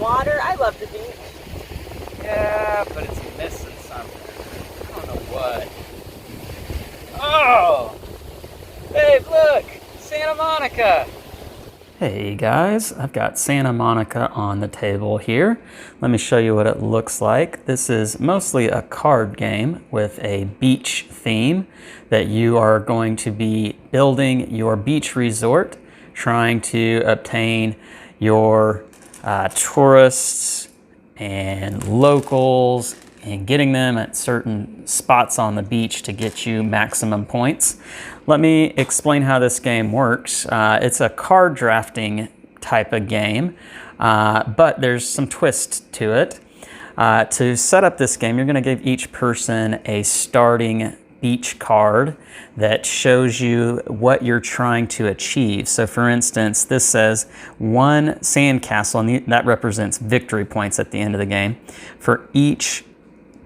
water. I love the beach. Yeah, but it's missing something. I don't know what. Oh! Babe, look! Santa Monica! Hey guys, I've got Santa Monica on the table here. Let me show you what it looks like. This is mostly a card game with a beach theme that you are going to be building your beach resort, trying to obtain your tourists and locals and getting them at certain spots on the beach to get you maximum points. Let me explain how this game works. It's a card drafting type of game, but there's some twist to it. To set up this game, you're going to give each person a starting beach card that shows you what you're trying to achieve. So for instance, this says 1 sandcastle, and that represents victory points at the end of the game. For each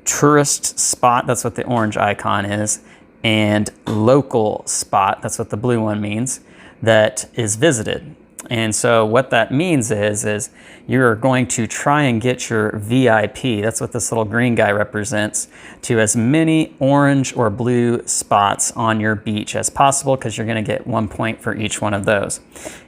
tourist spot, that's what the orange icon is, and local spot, that's what the blue one means, that is visited. And so what that means is you're going to try and get your VIP, that's what this little green guy represents, to as many orange or blue spots on your beach as possible, because you're going to get 1 point for each one of those.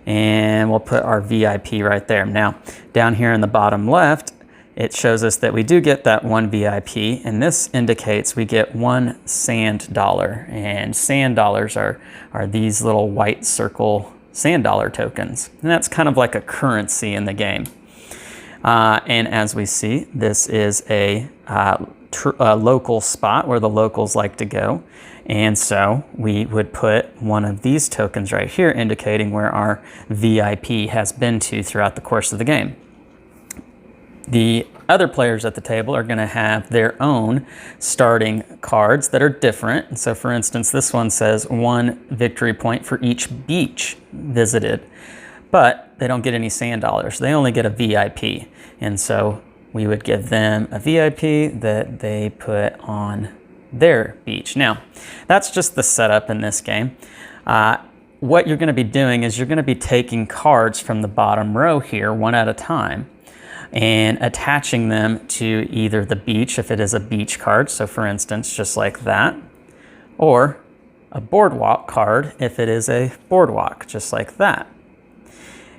And we'll put our VIP right there. Now, down here in the bottom left, it shows us that we do get that 1 VIP, and this indicates we get 1 sand dollar. And sand dollars are these little white circle sand dollar tokens. And that's kind of like a currency in the game. And as we see, this is a local spot where the locals like to go. And so we would put one of these tokens right here indicating where our VIP has been to throughout the course of the game. The other players at the table are going to have their own starting cards that are different. And so for instance, this one says 1 victory point for each beach visited, but they don't get any sand dollars. They only get a VIP. And so we would give them a VIP that they put on their beach. Now, that's just the setup in this game. What you're going to be doing is you're going to be taking cards from the bottom row here, one at a time, and attaching them to either the beach if it is a beach card, so for instance, just like that, or a boardwalk card if it is a boardwalk, just like that.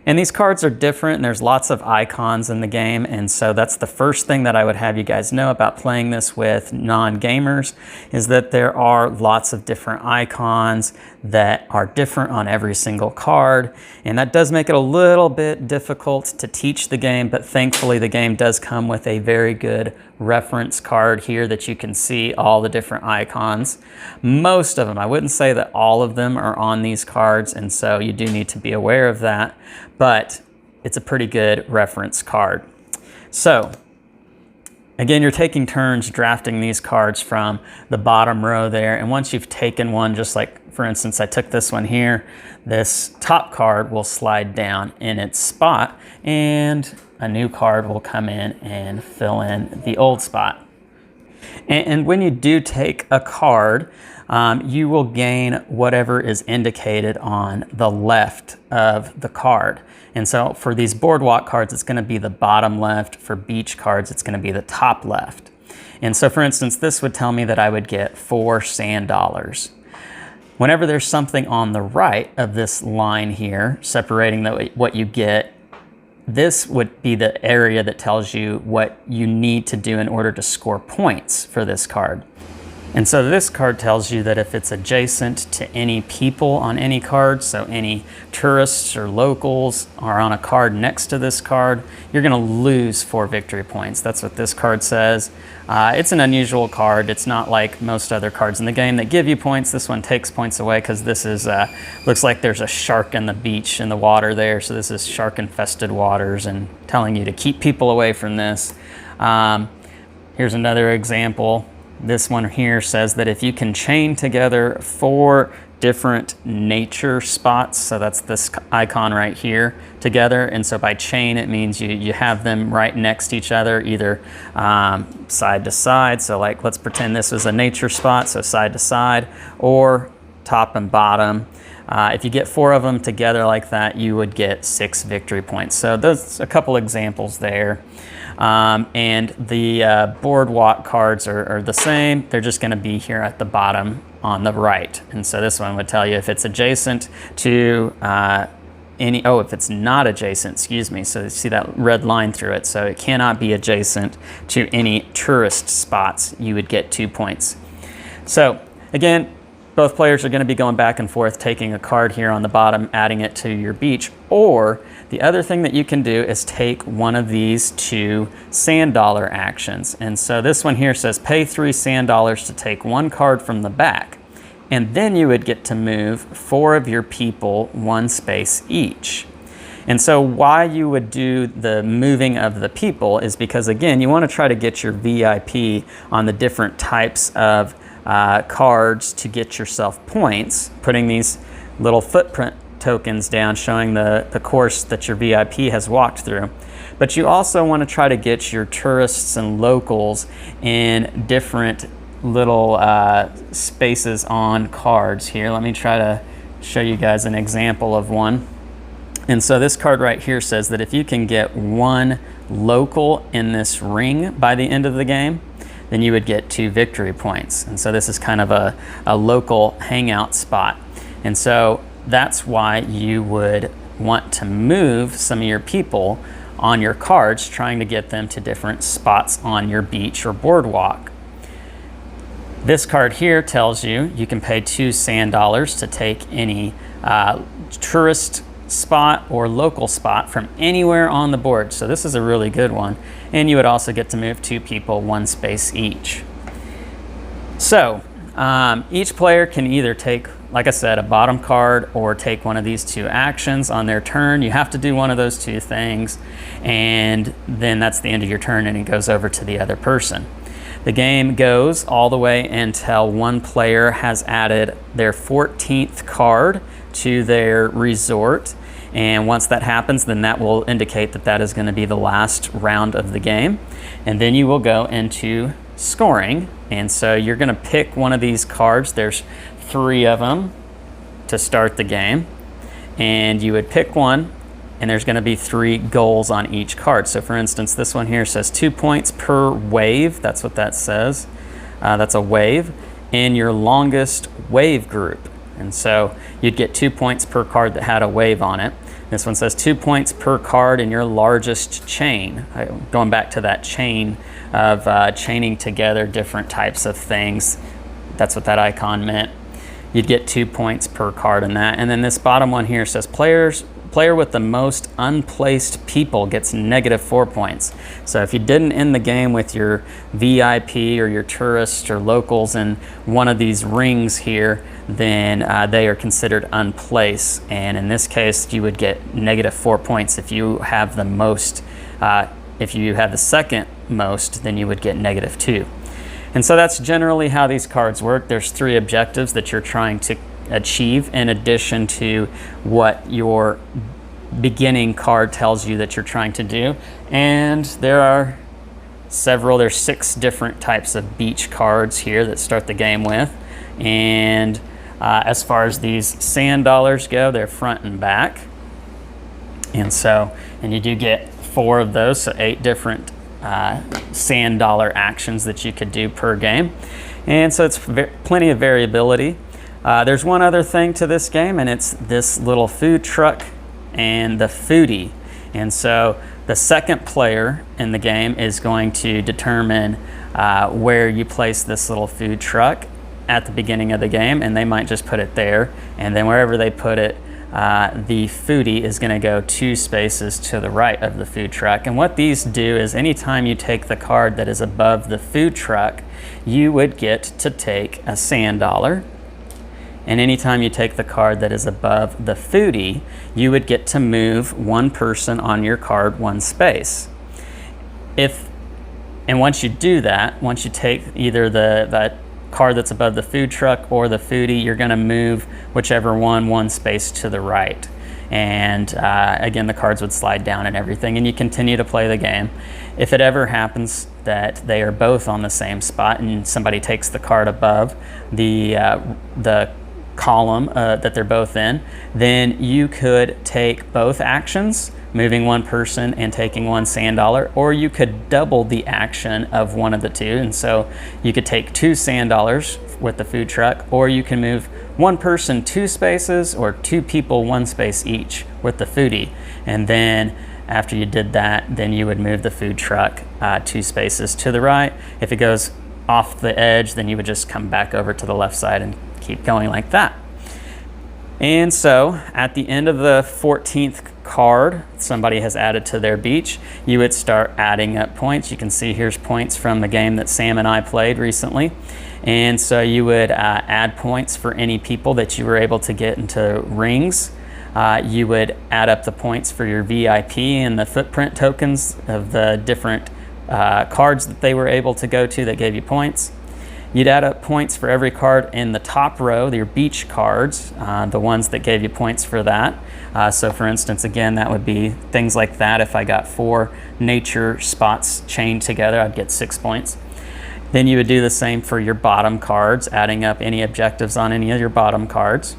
And these cards are different, and there's lots of icons in the game, and so that's the first thing that I would have you guys know about playing this with non-gamers, is that there are lots of different icons that are different on every single card, and that does make it a little bit difficult to teach the game, but thankfully the game does come with a very good reference card here that you can see all the different icons. Most of them, I wouldn't say that all of them are on these cards, and so you do need to be aware of that, but it's a pretty good reference card. So again, you're taking turns drafting these cards from the bottom row there, and once you've taken one, just like for instance I took this one here, this top card will slide down in its spot and a new card will come in and fill in the old spot. And when you do take a card, you will gain whatever is indicated on the left of the card. And so for these boardwalk cards, it's going to be the bottom left. For beach cards, it's going to be the top left. And so for instance, this would tell me that I would get 4 sand dollars. Whenever there's something on the right of this line here, separating what you get, this would be the area that tells you what you need to do in order to score points for this card. And so this card tells you that if it's adjacent to any people on any card, so any tourists or locals are on a card next to this card, you're going to lose 4 victory points. That's what this card says. It's an unusual card. It's not like most other cards in the game that give you points. This one takes points away because this is looks like there's a shark in the beach in the water there. So this is shark infested waters and telling you to keep people away from this. Here's another example. This one here says that if you can chain together 4 different nature spots, so that's this icon right here, together, and so by chain it means you have them right next to each other, either side to side, so like let's pretend this was a nature spot, so side to side, or top and bottom. If you get 4 of them together like that, you would get 6 victory points. So there's a couple examples there. And the Boardwalk cards are the same. They're just going to be here at the bottom on the right. And so this one would tell you if it's adjacent to if it's not adjacent, excuse me. So you see that red line through it. So it cannot be adjacent to any tourist spots. You would get 2 points. So again, both players are going to be going back and forth, taking a card here on the bottom, adding it to your beach. Or the other thing that you can do is take one of these 2 sand dollar actions. And so this one here says pay 3 sand dollars to take 1 card from the back. And then you would get to move 4 of your people 1 space each. And so why you would do the moving of the people is because, again, you want to try to get your VIP on the different types of cards to get yourself points, putting these little footprint tokens down showing the course that your VIP has walked through. But you also want to try to get your tourists and locals in different little spaces on cards here. Let me try to show you guys an example of one. And so this card right here says that if you can get 1 local in this ring by the end of the game, then you would get 2 victory points. And so this is kind of a local hangout spot. And so that's why you would want to move some of your people on your cards, trying to get them to different spots on your beach or boardwalk. This card here tells you you can pay 2 sand dollars to take any tourist spot or local spot from anywhere on the board. So this is a really good one. And you would also get to move 2 people 1 space each. So each player can either take, like I said, a bottom card or take one of these 2 actions on their turn. You have to do one of those 2 things, and then that's the end of your turn and it goes over to the other person. The game goes all the way until one player has added their 14th card to their resort. And once that happens, then that will indicate that that is going to be the last round of the game. And then you will go into scoring. And so you're going to pick one of these cards. There's 3 of them to start the game. And you would pick one, and there's going to be 3 goals on each card. So for instance, this one here says 2 points per wave. That's what that says. That's a wave in your longest wave group. And so you'd get 2 points per card that had a wave on it. This one says 2 points per card in your largest chain. Going back to that chain of chaining together different types of things. That's what that icon meant. You'd get 2 points per card in that. And then this bottom one here says player with the most unplaced people gets -4 points. So if you didn't end the game with your VIP or your tourists or locals in one of these rings here, then they are considered unplaced. And in this case, you would get -4 points. If you have the most, if you have the second most, then you would get -2. And so that's generally how these cards work. There's 3 objectives that you're trying to achieve in addition to what your beginning card tells you that you're trying to do. And there's 6 different types of beach cards here that start the game with. And as far as these sand dollars go, they're front and back. And you do get 4 of those, so 8 different sand dollar actions that you could do per game. And so it's plenty of variability. There's one other thing to this game, and it's this little food truck and the Foodie. And so the second player in the game is going to determine where you place this little food truck at the beginning of the game, and they might just put it there. And then wherever they put it, the Foodie is going to go 2 spaces to the right of the food truck. And what these do is anytime you take the card that is above the food truck, you would get to take a sand dollar. And anytime you take the card that is above the Foodie, you would get to move 1 person on your card 1 space. And once you do that, once you take either that card that's above the food truck or the Foodie, you're going to move whichever one space to the right. And again, the cards would slide down and everything, and you continue to play the game. If it ever happens that they are both on the same spot and somebody takes the card above, the column that they're both in, then you could take both actions, moving one person and taking one sand dollar, or you could double the action of one of the two. And so you could take 2 sand dollars with the food truck, or you can move one person 2 spaces or 2 people 1 space each with the foodie. And then after you did that, then you would move the food truck 2 spaces to the right. If it goes off the edge, then you would just come back over to the left side and keep going like that. And so at the end of the 14th card somebody has added to their beach, you would start adding up points. You can see here's points from the game that Sam and I played recently. And so you would add points for any people that you were able to get into rings. You would add up the points for your VIP and the footprint tokens of the different cards that they were able to go to that gave you points. You'd add up points for every card in the top row, your beach cards, the ones that gave you points for that. So for instance, again, that would be things like that. If I got 4 nature spots chained together, I'd get 6 points. Then you would do the same for your bottom cards, adding up any objectives on any of your bottom cards.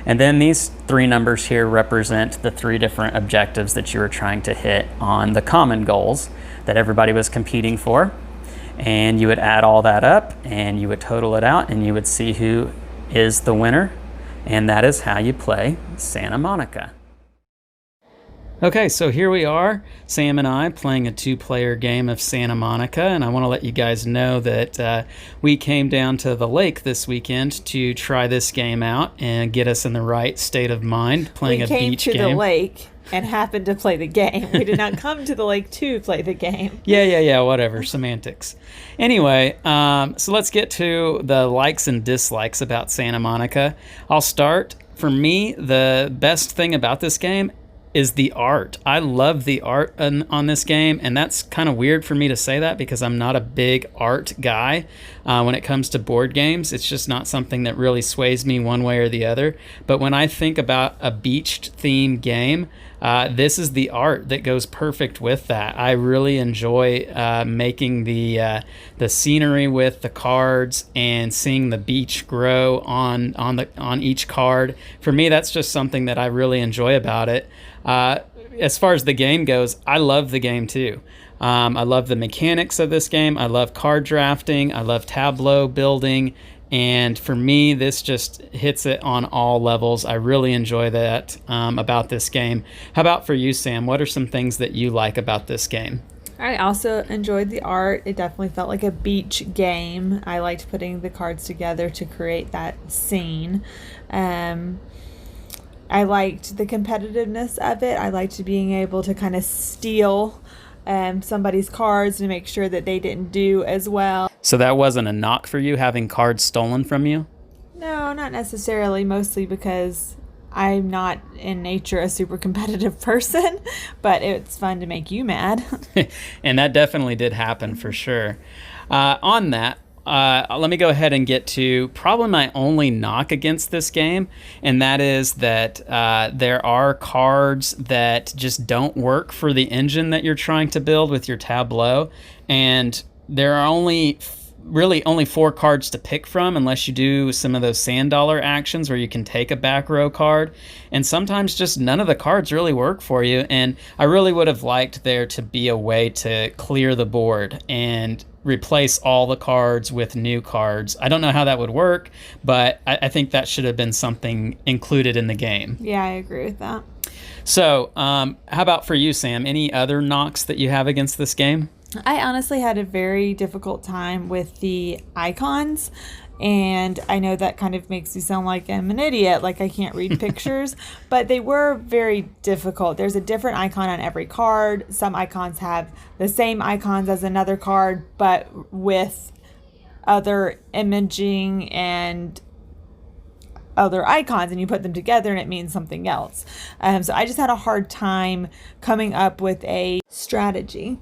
And then these 3 numbers here represent the 3 different objectives that you were trying to hit on the common goals that everybody was competing for. And you would add all that up and you would total it out and you would see who is the winner. And that is how you play Santa Monica. Okay, so here we are, Sam and I playing a 2-player game of Santa Monica, and I want to let you guys know that we came down to the lake this weekend to try this game out and get us in the right state of mind playing a beach game. We came to the lake and happened to play the game. We did not come to the lake to play the game. Yeah, whatever, semantics. Anyway, so let's get to the likes and dislikes about Santa Monica. I'll start. For me, the best thing about this game is the art. I love the art on this game, and that's kind of weird for me to say that because I'm not a big art guy when it comes to board games. It's just not something that really sways me one way or the other. But when I think about a beach themed game, this is the art that goes perfect with that. I really enjoy making the scenery with the cards and seeing the beach grow on each card. For me, that's just something that I really enjoy about it. As far as the game goes, I love the game too. I love the mechanics of this game. I love card drafting. I love tableau building. And for me, this just hits it on all levels. I really enjoy that about this game. How about for you, Sam? What are some things that you like about this game? I also enjoyed the art. It definitely felt like a beach game. I liked putting the cards together to create that scene. I liked the competitiveness of it. I liked being able to kind of steal somebody's cards to make sure that they didn't do as well. So that wasn't a knock for you, having cards stolen from you? No, not necessarily, mostly because I'm not in nature a super competitive person, but it's fun to make you mad. And that definitely did happen for sure. On that, let me go ahead and get to probably my only knock against this game, and that is that there are cards that just don't work for the engine that you're trying to build with your tableau, and there are really only 4 cards to pick from unless you do some of those sand dollar actions where you can take a back row card, and sometimes just none of the cards really work for you. And I really would have liked there to be a way to clear the board and replace all the cards with new cards. I don't know how that would work, but I think that should have been something included in the game. Yeah, I agree with that. So how about for you, Sam? Any other knocks that you have against this game? I honestly had a very difficult time with the icons, and I know that kind of makes me sound like I'm an idiot, like I can't read pictures, but they were very difficult. There's a different icon on every card. Some icons have the same icons as another card, but with other imaging and other icons, and you put them together and it means something else. So I just had a hard time coming up with a strategy.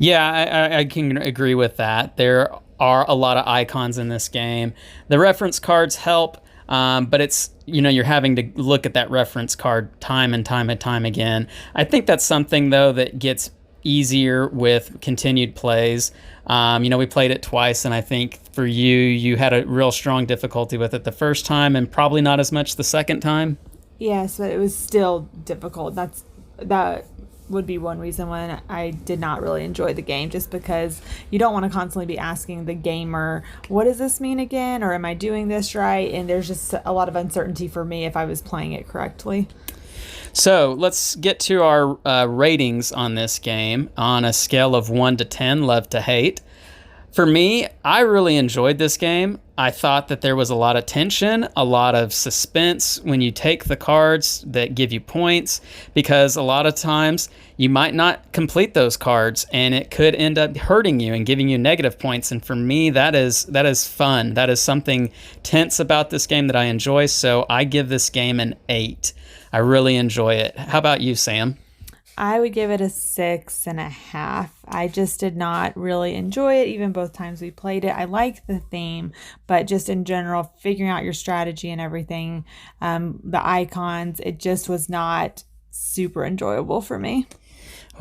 Yeah, I can agree with that. There are a lot of icons in this game. The reference cards help, but it's, you're having to look at that reference card time and time again. I think that's something, though, that gets easier with continued plays. We played it twice, and I think for you, you had a real strong difficulty with it the first time and probably not as much the second time. Yes, but it was still difficult. That would be one reason when I did not really enjoy the game, just because you don't want to constantly be asking the gamer, what does this mean again? Or am I doing this right? And there's just a lot of uncertainty for me if I was playing it correctly. So let's get to our ratings on this game on a scale of 1 to 10, love to hate. For me, I really enjoyed this game. I thought that there was a lot of tension, a lot of suspense when you take the cards that give you points, because a lot of times you might not complete those cards and it could end up hurting you and giving you negative points. And for me, that is fun. That is something tense about this game that I enjoy. So I give this game an 8. I really enjoy it. How about you, Sam? I would give it a 6.5. I just did not really enjoy it, even both times we played it. I like the theme, but just in general, figuring out your strategy and everything, the icons, it just was not super enjoyable for me.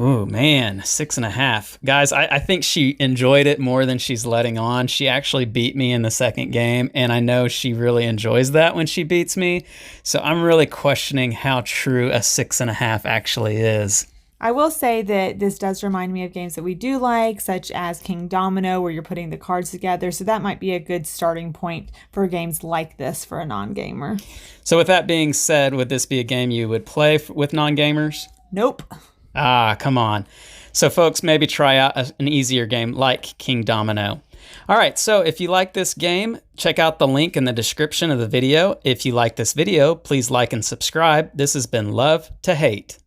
Oh, man, 6.5. Guys, I think she enjoyed it more than she's letting on. She actually beat me in the second game, and I know she really enjoys that when she beats me. So I'm really questioning how true a 6.5 actually is. I will say that this does remind me of games that we do like, such as King Domino, where you're putting the cards together. So that might be a good starting point for games like this for a non-gamer. So with that being said, would this be a game you would play with non-gamers? Nope. Ah, come on. So folks, maybe try out an easier game like King Domino. All right, so if you like this game, check out the link in the description of the video. If you like this video, please like and subscribe. This has been Love to Hate.